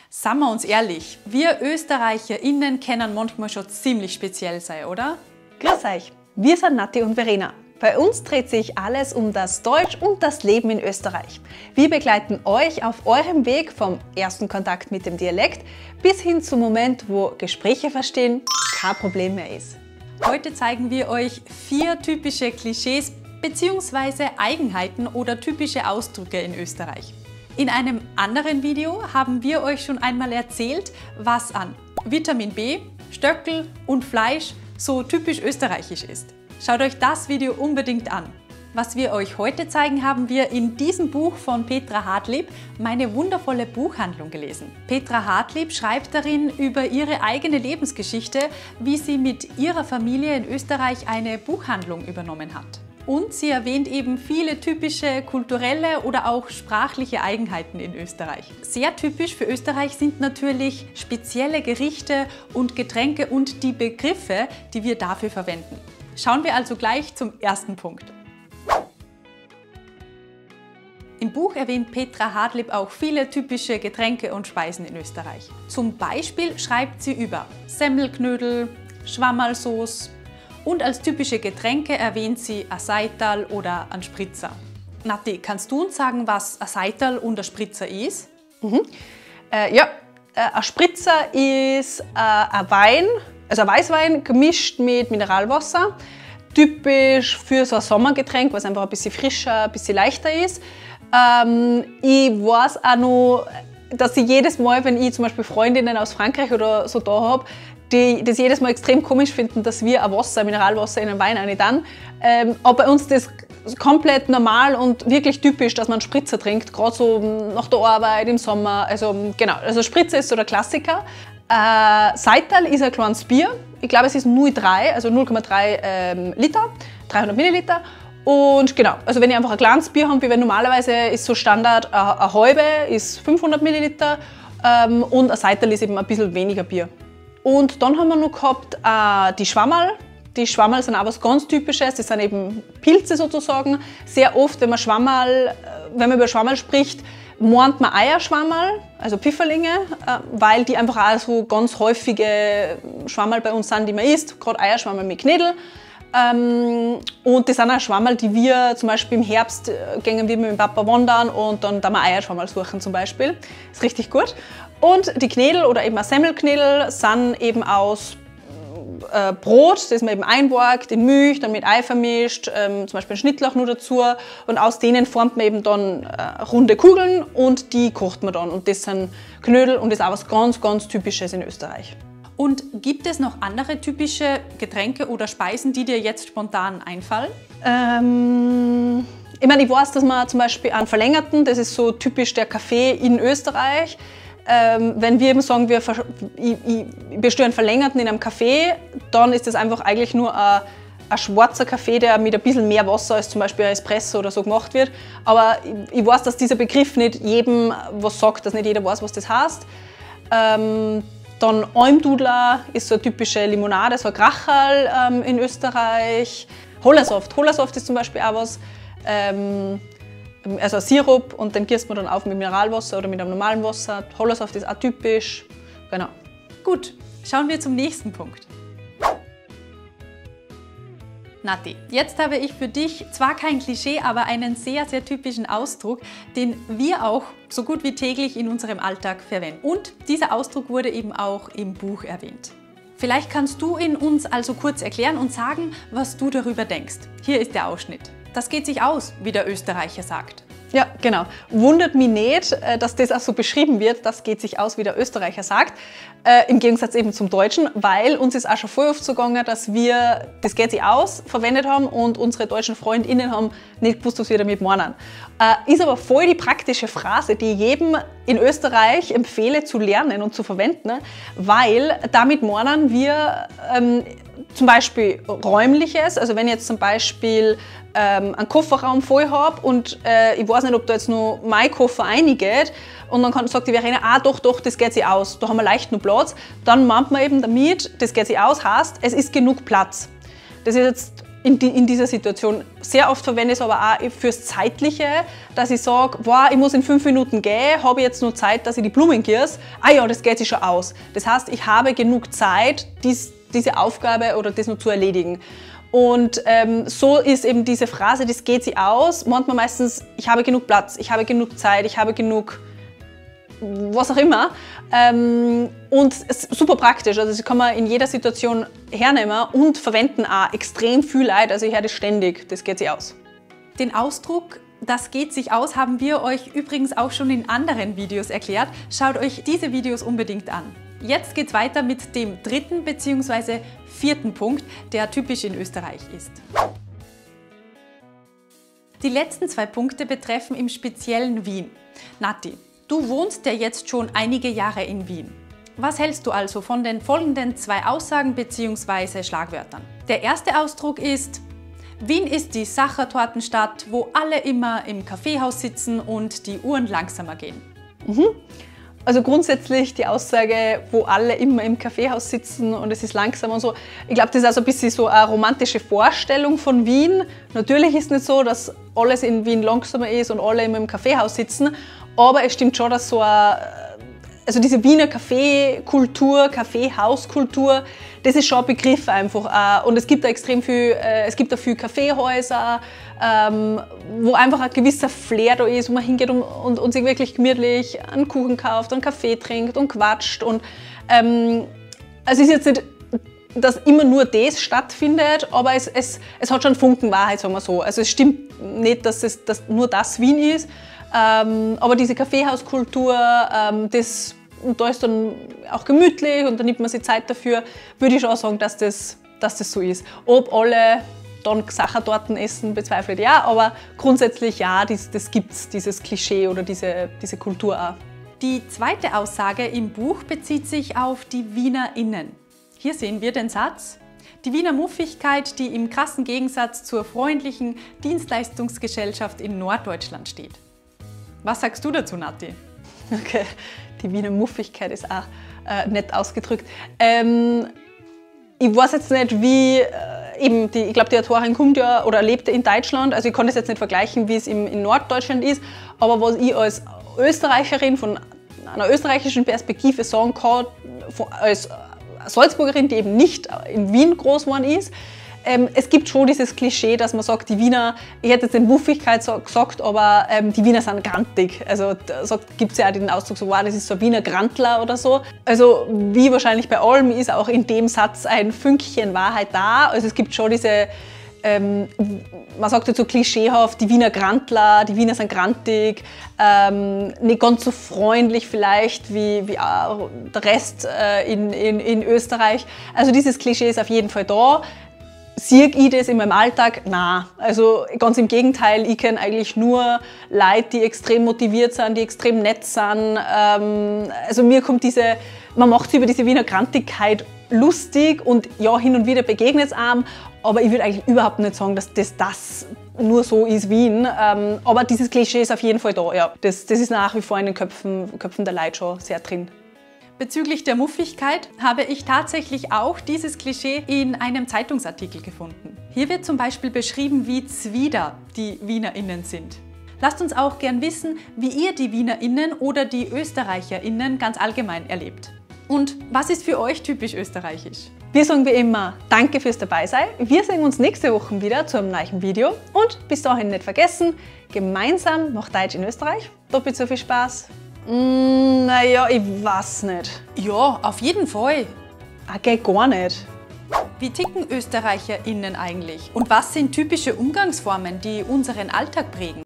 Sagen wir uns ehrlich, wir ÖsterreicherInnen können manchmal schon ziemlich speziell sein, oder? Grüß euch, wir sind Nati und Verena. Bei uns dreht sich alles um das Deutsch und das Leben in Österreich. Wir begleiten euch auf eurem Weg vom ersten Kontakt mit dem Dialekt bis hin zum Moment, wo Gespräche verstehen kein Problem mehr ist. Heute zeigen wir euch 4 typische Klischees bzw. Eigenheiten oder typische Ausdrücke in Österreich. In einem anderen Video haben wir euch schon einmal erzählt, was an Vitamin B, Stöckel und Fleisch so typisch österreichisch ist. Schaut euch das Video unbedingt an. Was wir euch heute zeigen, haben wir in diesem Buch von Petra Hartlieb, Meine wundervolle Buchhandlung, gelesen. Petra Hartlieb schreibt darin über ihre eigene Lebensgeschichte, wie sie mit ihrer Familie in Österreich eine Buchhandlung übernommen hat. Und sie erwähnt eben viele typische kulturelle oder auch sprachliche Eigenheiten in Österreich. Sehr typisch für Österreich sind natürlich spezielle Gerichte und Getränke und die Begriffe, die wir dafür verwenden. Schauen wir also gleich zum ersten Punkt. Im Buch erwähnt Petra Hartlieb auch viele typische Getränke und Speisen in Österreich. Zum Beispiel schreibt sie über Semmelknödel, Schwammerlsoße und als typische Getränke erwähnt sie ein Seital oder ein Spritzer. Nati, kannst du uns sagen, was ein Seital und ein Spritzer ist? Ein Spritzer ist ein Wein, also ein Weißwein gemischt mit Mineralwasser. Typisch für so ein Sommergetränk, was einfach ein bisschen frischer, ein bisschen leichter ist. Ich weiß auch noch, dass ich jedes Mal, wenn ich zum Beispiel Freundinnen aus Frankreich oder so da habe, die das jedes Mal extrem komisch finden, dass wir ein Mineralwasser in einen Wein rein tun. Aber bei uns das komplett normal und wirklich typisch, dass man Spritzer trinkt, gerade so nach der Arbeit im Sommer. Also genau, also Spritzer ist so der Klassiker. Seital ist ein kleines Bier. Ich glaube, es ist 0,3, also 0,3 Liter, 300 Milliliter. Und genau, also wenn ich einfach ein kleines Bier habe, wie wenn normalerweise ist so Standard, eine halbe ist 500 Milliliter und ein Seital ist eben ein bisschen weniger Bier. Und dann haben wir noch gehabt die Schwammerl. Die Schwammerl sind auch was ganz Typisches, das sind eben Pilze sozusagen. Sehr oft, wenn man über Schwammerl spricht, meint man Eierschwammerl, also Pfifferlinge, weil die einfach auch so ganz häufige Schwammerl bei uns sind, die man isst, gerade Eierschwammerl mit Knödel. Und das sind auch Schwammerl, die wir zum Beispiel im Herbst gehen wir mit dem Papa wandern und dann da wir Eierschwammerl suchen zum Beispiel. Ist richtig gut. Und die Knödel oder eben auch Semmelknödel sind eben aus Brot, das man eben einborgt in Milch, dann mit Ei vermischt, zum Beispiel ein Schnittlauch nur dazu. Und aus denen formt man eben dann runde Kugeln und die kocht man dann. Und das sind Knödel und das ist auch was ganz, ganz Typisches in Österreich. Und gibt es noch andere typische Getränke oder Speisen, die dir jetzt spontan einfallen? Ich meine, ich weiß, dass man zum Beispiel einen verlängerten, das ist so typisch der Kaffee in Österreich. Wenn wir eben sagen, ich bestelle einen verlängerten in einem Kaffee, dann ist das einfach eigentlich nur ein schwarzer Kaffee, der mit ein bisschen mehr Wasser als zum Beispiel ein Espresso oder so gemacht wird. Aber ich weiß, dass dieser Begriff nicht jedem was sagt, dass nicht jeder weiß, was das heißt. Dann Almdudler ist so eine typische Limonade, so ein Kracherl in Österreich. Hollersoft ist zum Beispiel auch was. Also ein Sirup und den gießt man dann auf mit Mineralwasser oder mit einem normalen Wasser. Hollersoft ist auch typisch. Genau. Gut, schauen wir zum nächsten Punkt. Nati, jetzt habe ich für dich zwar kein Klischee, aber einen sehr, sehr typischen Ausdruck, den wir auch so gut wie täglich in unserem Alltag verwenden. Und dieser Ausdruck wurde eben auch im Buch erwähnt. Vielleicht kannst du ihn uns also kurz erklären und sagen, was du darüber denkst. Hier ist der Ausschnitt. Das geht sich aus, wie der Österreicher sagt. Ja, genau. Wundert mich nicht, dass das auch so beschrieben wird, das geht sich aus, wie der Österreicher sagt. Im Gegensatz eben zum Deutschen, weil uns ist auch schon voll oft so gegangen, dass wir das geht sich aus verwendet haben und unsere deutschen FreundInnen haben nicht gewusst, was wir damit meinen. Ist aber voll die praktische Phrase, die ich jedem in Österreich empfehle zu lernen und zu verwenden, weil damit meinen wir zum Beispiel Räumliches, also wenn ich jetzt zum Beispiel einen Kofferraum voll habe und ich weiß nicht, ob da jetzt nur mein Koffer reingeht und dann sagt die Verena, doch, das geht sich aus, da haben wir leicht nur Platz, dann meint man eben damit, das geht sich aus, heißt, es ist genug Platz. Das ist jetzt in dieser Situation. Sehr oft verwende ich es aber auch fürs Zeitliche, dass ich sage, wow, ich muss in 5 Minuten gehen, habe ich jetzt nur Zeit, dass ich die Blumen gieße? Ah ja, das geht sich schon aus. Das heißt, ich habe genug Zeit, diese Aufgabe oder das noch zu erledigen. Und so ist eben diese Phrase, das geht sich aus, meint man meistens, ich habe genug Platz, ich habe genug Zeit, ich habe genug was auch immer. Und es ist super praktisch, also das kann man in jeder Situation hernehmen und verwenden auch extrem viel Leute, also ich höre das ständig, das geht sich aus. Den Ausdruck "das geht sich aus" haben wir euch übrigens auch schon in anderen Videos erklärt. Schaut euch diese Videos unbedingt an. Jetzt geht's weiter mit dem 3. bzw. 4. Punkt, der typisch in Österreich ist. Die letzten 2 Punkte betreffen im Speziellen Wien. Nati, du wohnst ja jetzt schon einige Jahre in Wien. Was hältst du also von den folgenden 2 Aussagen bzw. Schlagwörtern? Der erste Ausdruck ist: Wien ist die Sachertortenstadt, wo alle immer im Kaffeehaus sitzen und die Uhren langsamer gehen. Also grundsätzlich die Aussage, wo alle immer im Kaffeehaus sitzen und es ist langsam und so. Ich glaube, das ist also ein bisschen so eine romantische Vorstellung von Wien. Natürlich ist es nicht so, dass alles in Wien langsamer ist und alle immer im Kaffeehaus sitzen. Aber es stimmt schon, dass also diese Wiener Kaffeekultur, Kaffeehauskultur, das ist schon ein Begriff einfach. Und es gibt da extrem viel, es gibt da viele Kaffeehäuser, wo einfach ein gewisser Flair da ist, wo man hingeht und sich wirklich gemütlich einen Kuchen kauft, einen Kaffee trinkt und quatscht. Und, also es ist jetzt nicht, dass immer nur das stattfindet, aber es hat schon Funken Wahrheit, sagen wir so. Also es stimmt nicht, dass nur das Wien ist. Aber diese Kaffeehauskultur, und da ist dann auch gemütlich und dann nimmt man sich Zeit dafür, würde ich schon sagen, dass das so ist. Ob alle dann Sachertorten essen, bezweifle ich ja, aber grundsätzlich ja, das gibt es, dieses Klischee oder diese Kultur auch. Die zweite Aussage im Buch bezieht sich auf die WienerInnen. Hier sehen wir den Satz: Die Wiener Muffigkeit, die im krassen Gegensatz zur freundlichen Dienstleistungsgesellschaft in Norddeutschland steht. Was sagst du dazu, Nati? Okay, die Wiener Muffigkeit ist auch nett ausgedrückt. Ich weiß jetzt nicht, wie, ich glaube, die Autorin kommt ja oder lebt in Deutschland, also ich kann das jetzt nicht vergleichen, wie es in Norddeutschland ist, aber was ich als Österreicherin von einer österreichischen Perspektive sagen kann, als Salzburgerin, die eben nicht in Wien groß geworden ist, es gibt schon dieses Klischee, dass man sagt, die Wiener, ich hätte jetzt nicht Muffigkeit gesagt, aber die Wiener sind grantig. Also da gibt es ja auch den Ausdruck so, wow, das ist so ein Wiener Grantler oder so. Also wie wahrscheinlich bei allem ist auch in dem Satz ein Fünkchen Wahrheit da. Also es gibt schon diese, man sagt jetzt so klischeehaft, die Wiener Grantler, die Wiener sind grantig, nicht ganz so freundlich vielleicht wie auch der Rest in Österreich. Also dieses Klischee ist auf jeden Fall da. Sehe ich das in meinem Alltag? Nein. Also ganz im Gegenteil, ich kenne eigentlich nur Leute, die extrem motiviert sind, die extrem nett sind. Also mir kommt man macht sich über diese Wiener Grantigkeit lustig und ja, hin und wieder begegnet es einem, aber ich würde eigentlich überhaupt nicht sagen, dass das nur so ist Wien. Aber dieses Klischee ist auf jeden Fall da, ja. Das ist nach wie vor in den Köpfen der Leute schon sehr drin. Bezüglich der Muffigkeit habe ich tatsächlich auch dieses Klischee in einem Zeitungsartikel gefunden. Hier wird zum Beispiel beschrieben, wie zwider die WienerInnen sind. Lasst uns auch gern wissen, wie ihr die WienerInnen oder die ÖsterreicherInnen ganz allgemein erlebt. Und was ist für euch typisch österreichisch? Wir sagen wie immer Danke fürs Dabeisein. Wir sehen uns nächste Woche wieder zu einem neuen Video. Und bis dahin nicht vergessen, gemeinsam macht Deutsch in Österreich. Doppelt so viel Spaß. Naja, ich weiß nicht. Ja, auf jeden Fall. Geht gar nicht. Wie ticken ÖsterreicherInnen eigentlich? Und was sind typische Umgangsformen, die unseren Alltag prägen?